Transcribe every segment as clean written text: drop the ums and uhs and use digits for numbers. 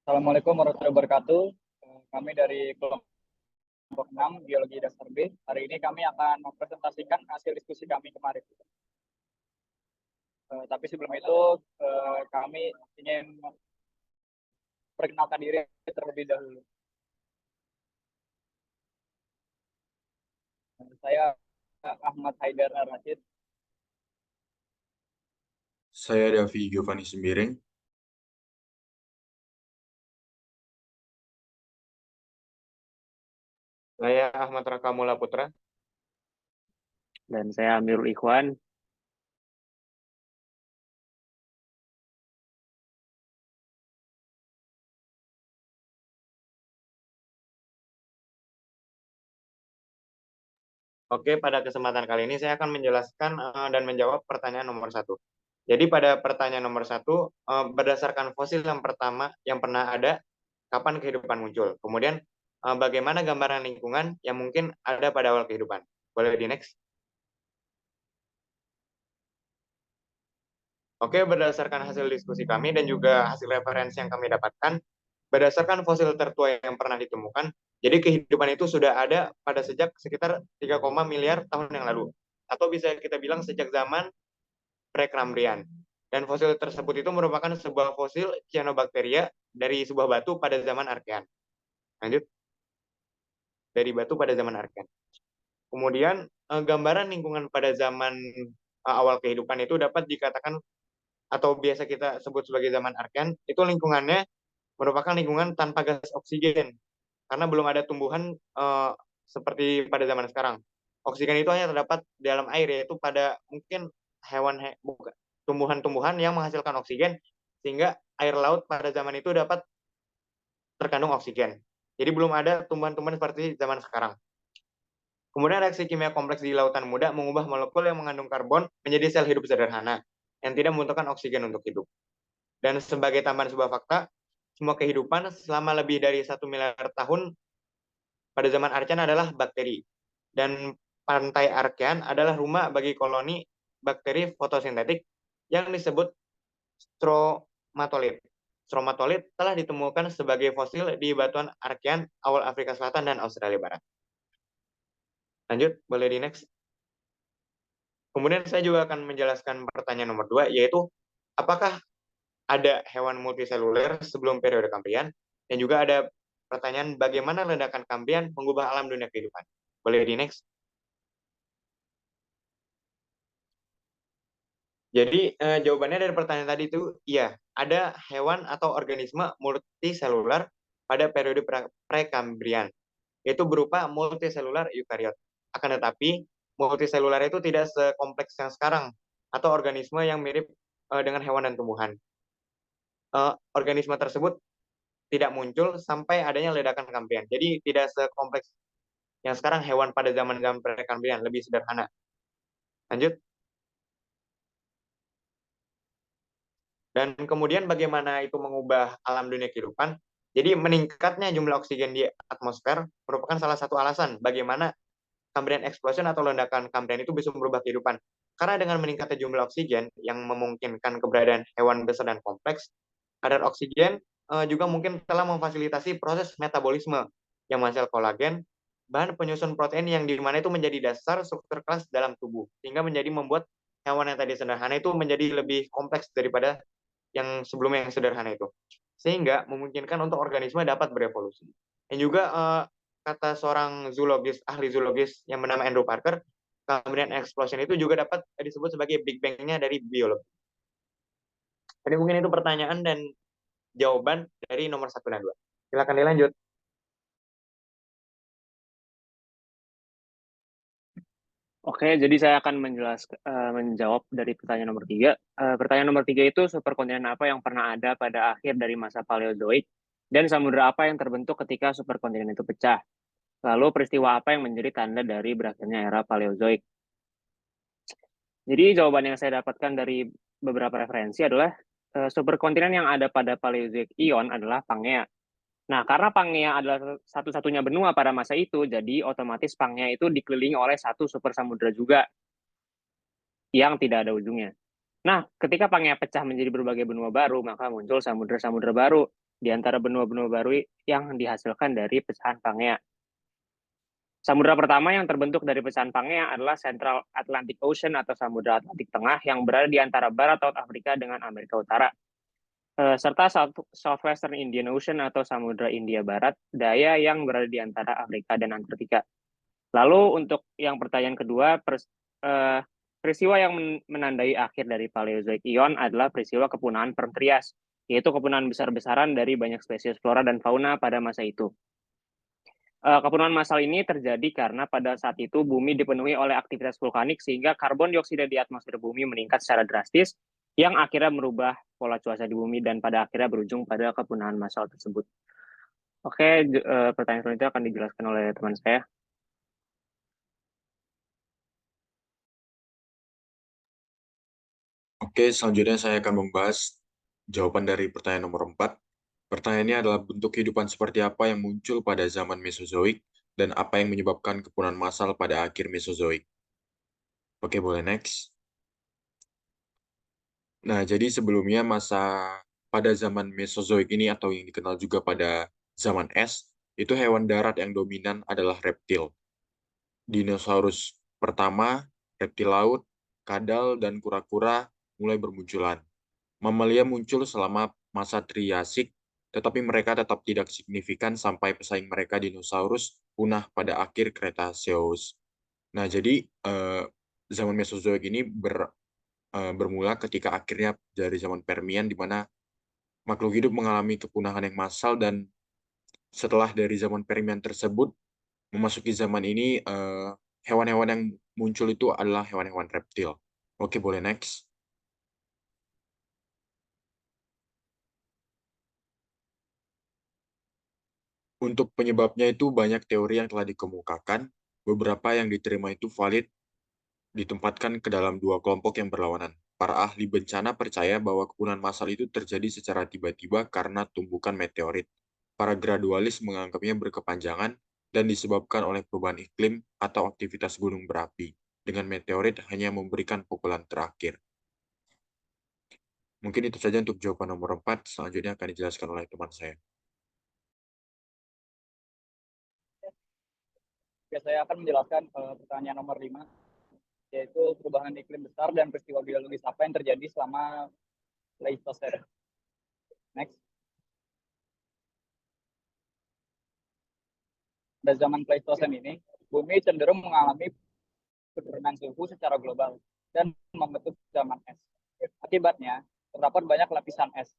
Assalamualaikum warahmatullahi wabarakatuh. Kami dari kelompok 6 Biologi Dasar B. Hari ini kami akan mempresentasikan hasil diskusi kami kemarin. Tapi sebelum itu kami ingin perkenalkan diri terlebih dahulu. Saya Ahmad Haidar Rashid. Saya Davi Giovanni Sembiring. Saya Ahmad Raka Mula Putra. Dan saya Amirul Ikhwan. Oke, pada kesempatan kali ini saya akan menjelaskan dan menjawab pertanyaan nomor 1. Jadi pada pertanyaan nomor 1, berdasarkan fosil yang pertama yang pernah ada, kapan kehidupan muncul? Kemudian bagaimana gambaran lingkungan yang mungkin ada pada awal kehidupan? Boleh di next? Oke, berdasarkan hasil diskusi kami dan juga hasil referensi yang kami dapatkan, berdasarkan fosil tertua yang pernah ditemukan, jadi kehidupan itu sudah ada pada sejak sekitar 3, miliar tahun yang lalu. Atau bisa kita bilang sejak zaman Preklambrian. Dan fosil tersebut itu merupakan sebuah fosil cyanobacteria dari sebuah batu pada zaman Archean. Lanjut. Dari batu pada zaman Archean. Kemudian gambaran lingkungan pada zaman awal kehidupan itu dapat dikatakan atau biasa kita sebut sebagai zaman Archean, itu lingkungannya merupakan lingkungan tanpa gas oksigen. Karena belum ada tumbuhan seperti pada zaman sekarang. Oksigen itu hanya terdapat di dalam air, yaitu pada mungkin tumbuhan-tumbuhan yang menghasilkan oksigen, sehingga air laut pada zaman itu dapat terkandung oksigen. Jadi belum ada tumbuhan-tumbuhan seperti zaman sekarang. Kemudian reaksi kimia kompleks di lautan muda mengubah molekul yang mengandung karbon menjadi sel hidup sederhana, yang tidak membutuhkan oksigen untuk hidup. Dan sebagai tambahan sebuah fakta, semua kehidupan selama lebih dari 1 miliar tahun pada zaman Archean adalah bakteri. Dan pantai Archean adalah rumah bagi koloni bakteri fotosintetik yang disebut stromatolith. Stromatolith telah ditemukan sebagai fosil di batuan Archean awal Afrika Selatan dan Australia Barat. Lanjut, boleh di next. Kemudian saya juga akan menjelaskan pertanyaan nomor 2, yaitu apakah ada hewan multiseluler sebelum periode Kambrian, dan juga ada pertanyaan bagaimana ledakan Kambrian mengubah alam dunia kehidupan. Boleh di next. Jadi jawabannya dari pertanyaan tadi itu iya, ada hewan atau organisme multiseluler pada periode Prekambrian, yaitu berupa multiseluler eukariot. Akan tetapi multiseluler itu tidak sekompleks yang sekarang atau organisme yang mirip dengan hewan dan tumbuhan. Organisme tersebut tidak muncul sampai adanya ledakan Kambrian. Jadi tidak sekompleks yang sekarang hewan pada zaman-zaman Prekambrian, lebih sederhana. Lanjut. Dan kemudian bagaimana itu mengubah alam dunia kehidupan? Jadi meningkatnya jumlah oksigen di atmosfer merupakan salah satu alasan bagaimana Cambrian explosion atau ledakan Cambrian itu bisa merubah kehidupan. Karena dengan meningkatnya jumlah oksigen yang memungkinkan keberadaan hewan besar dan kompleks, kadar oksigen juga mungkin telah memfasilitasi proses metabolisme yang menghasilkan kolagen, bahan penyusun protein yang dimana itu menjadi dasar struktur kelas dalam tubuh, sehingga menjadi membuat hewan yang tadi sederhana itu menjadi lebih kompleks daripada yang sebelumnya yang sederhana itu, sehingga memungkinkan untuk organisme dapat berevolusi. Dan juga kata seorang ahli zoologis yang bernama Andrew Parker, Cambrian explosion itu juga dapat disebut sebagai Big Bang-nya dari biologi. Jadi mungkin itu pertanyaan dan jawaban dari nomor 1 dan 2. Silakan dilanjut. Oke, jadi saya akan menjawab dari pertanyaan nomor 3. Pertanyaan nomor 3 itu superkontinen apa yang pernah ada pada akhir dari masa Paleozoik dan samudera apa yang terbentuk ketika superkontinen itu pecah. Lalu peristiwa apa yang menjadi tanda dari berakhirnya era Paleozoik. Jadi jawaban yang saya dapatkan dari beberapa referensi adalah superkontinen yang ada pada Paleozoik Ion adalah Pangea. Nah, karena Pangea adalah satu-satunya benua pada masa itu, jadi otomatis Pangea itu dikelilingi oleh satu super samudera juga yang tidak ada ujungnya. Nah, ketika Pangea pecah menjadi berbagai benua baru, maka muncul samudera-samudera baru. di antara benua-benua baru yang dihasilkan dari pecahan Pangea. Samudra pertama yang terbentuk dari pecahan Pangea adalah Central Atlantic Ocean atau Samudra Atlantik Tengah yang berada di antara barat laut Afrika dengan Amerika Utara, serta Southwestern Indian Ocean atau Samudra India Barat Daya yang berada di antara Afrika dan Antartika. Lalu untuk yang pertanyaan kedua, peristiwa yang menandai akhir dari Paleozoik Ion adalah peristiwa kepunahan Perm Trias, yaitu kepunahan besar-besaran dari banyak spesies flora dan fauna pada masa itu. Kepunahan massal ini terjadi karena pada saat itu bumi dipenuhi oleh aktivitas vulkanik sehingga karbon dioksida di atmosfer bumi meningkat secara drastis yang akhirnya merubah pola cuaca di bumi dan pada akhirnya berujung pada kepunahan massal tersebut. Oke, pertanyaan selanjutnya akan dijelaskan oleh teman saya. Oke, selanjutnya saya akan membahas jawaban dari pertanyaan nomor 4. Pertanyaannya adalah bentuk kehidupan seperti apa yang muncul pada zaman Mesozoik dan apa yang menyebabkan kepunahan massal pada akhir Mesozoik. Oke, boleh next. Nah, jadi sebelumnya pada zaman Mesozoik ini atau yang dikenal juga pada zaman es, itu hewan darat yang dominan adalah reptil. Dinosaurus pertama, reptil laut, kadal, dan kura-kura mulai bermunculan. Mamalia muncul selama masa Triasik, tetapi mereka tetap tidak signifikan sampai pesaing mereka dinosaurus punah pada akhir Cretaceous. Nah, jadi zaman Mesozoik ini bermula ketika akhirnya dari zaman Permian, di mana makhluk hidup mengalami kepunahan yang massal, dan setelah dari zaman Permian tersebut, memasuki zaman ini, hewan-hewan yang muncul itu adalah hewan-hewan reptil. Oke, boleh next. Untuk penyebabnya itu banyak teori yang telah dikemukakan, beberapa yang diterima itu valid, ditempatkan ke dalam dua kelompok yang berlawanan. Para ahli bencana percaya bahwa kepunahan massal itu terjadi secara tiba-tiba karena tumbukan meteorit. Para gradualis menganggapnya berkepanjangan dan disebabkan oleh perubahan iklim atau aktivitas gunung berapi, dengan meteorit hanya memberikan pukulan terakhir. Mungkin itu saja untuk jawaban nomor 4, selanjutnya akan dijelaskan oleh teman saya. Oke, saya akan menjelaskan pertanyaan nomor 5, yaitu perubahan iklim besar dan peristiwa biologis apa yang terjadi selama Pleistocene. Next. Pada zaman Pleistocene ini, bumi cenderung mengalami penurunan suhu secara global dan membentuk zaman es. Akibatnya, terdapat banyak lapisan es.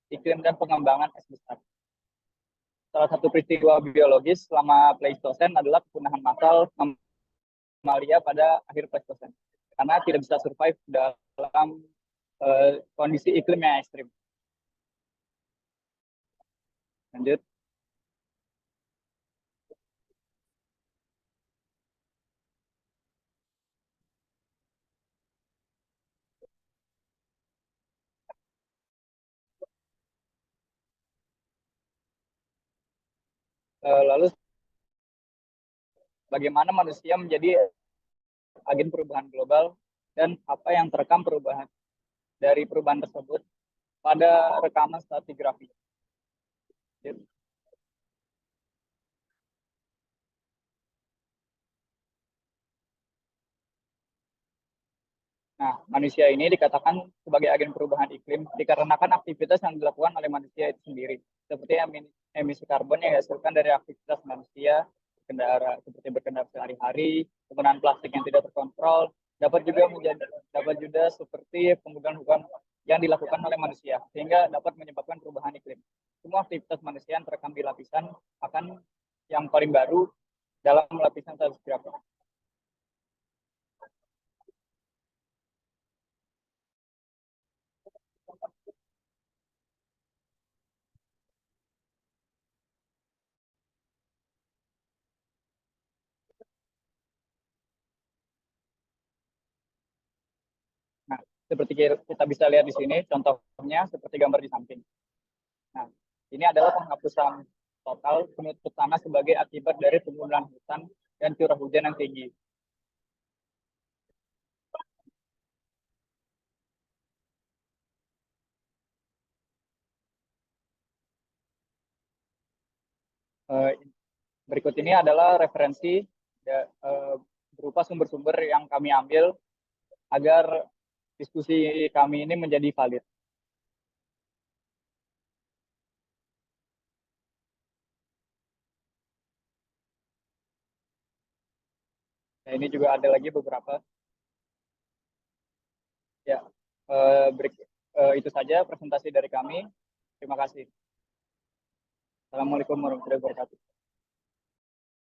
Iklim dan pengembangan es besar. Salah satu peristiwa biologis selama Pleistocene adalah kepunahan massal mamalia pada akhir Pleistocene, karena tidak bisa survive dalam kondisi iklim yang ekstrim. Lanjut. Lalu bagaimana manusia menjadi agen perubahan global dan apa yang terekam dari perubahan tersebut pada rekaman stratigrafi. Nah, manusia ini dikatakan sebagai agen perubahan iklim dikarenakan aktivitas yang dilakukan oleh manusia itu sendiri, seperti emisi karbon yang dihasilkan dari aktivitas manusia, seperti berkendara sehari-hari, penggunaan plastik yang tidak terkontrol, dapat juga seperti pembukaan yang dilakukan oleh manusia, sehingga dapat menyebabkan perubahan iklim. Semua aktivitas manusia yang terekam di lapisan akan yang paling baru dalam lapisan stratigrafi. Nah, seperti kita bisa lihat di sini, contohnya seperti gambar di samping. Nah, ini adalah penghapusan total penutup tanah sebagai akibat dari penggunaan hutan dan curah hujan yang tinggi. Eh, Berikut ini adalah referensi berupa sumber-sumber yang kami ambil agar diskusi kami ini menjadi valid. Nah, ini juga ada lagi beberapa. Ya, itu saja presentasi dari kami. Terima kasih. Assalamualaikum warahmatullahi wabarakatuh.